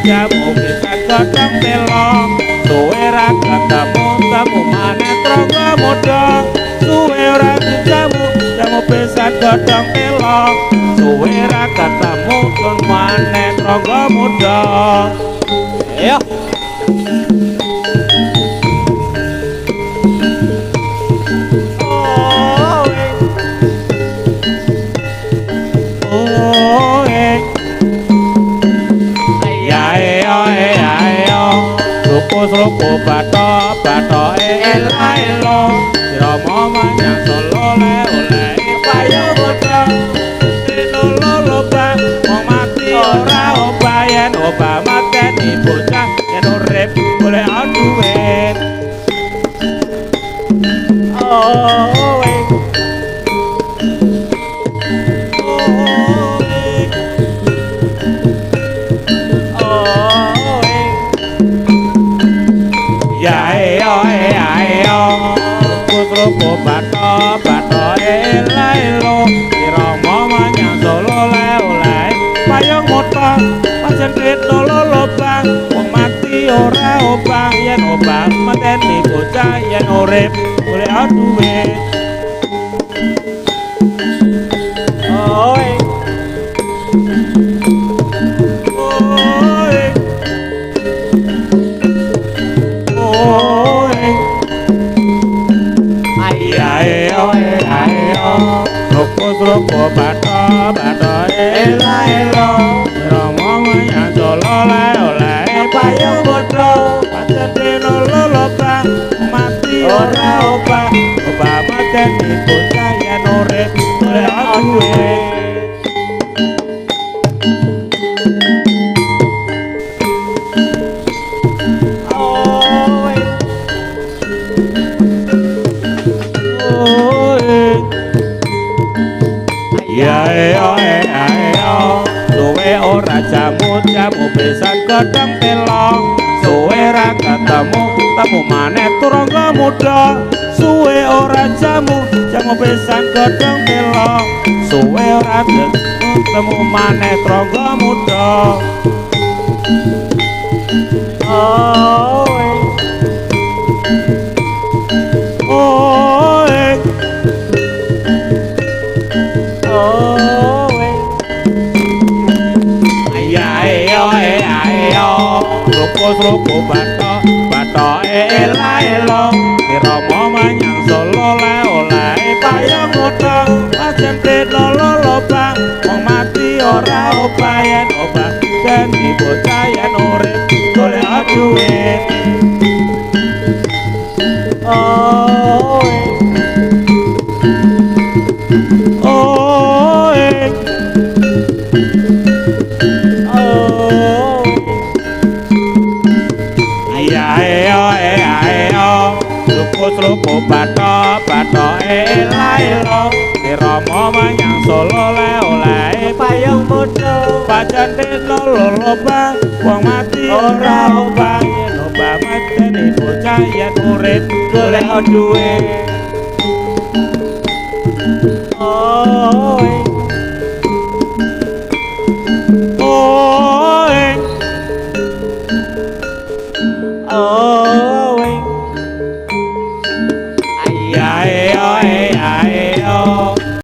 jamu pisan godhong telo suwe ra ketemu temu maneh trangga muda suwe ora jamu pisan godhong telo suwe ra ketemu temu maneh trangga muda ayo Sropo bato elo Rama manyang solo le oleh payo bodo Dino loloba wong mati ora obah yen obah mateni bocah yen urip boleh duit oh Sropo bato elo Rama manyang solo le oleh payung moto pancen krito loloba wong mati ora obah yen obah mateni bocah yen urip golek duit Sropo bato elo Rama manyang solo le oleh payung bodho pancen dino loloba mati ora obah mateni bocah yen urip golek duit suwe ora jamu pisan godhong telo suwe ra ketemu temu maneh turangga muda suwe ora jamu pisan godhong telo suwe ora ketemu maneh turangga muda Sropo bato elo Rama manyang solo le oleh payung bodho pancen krito loloba wong mati ora obah yen obah dadi bocah yen urip golek duit Sropo bato elo Rama manyang solo le oleh payung bodho pancen krito loloba wong mati ora obah yen obah mateni bocah yen urip golek duit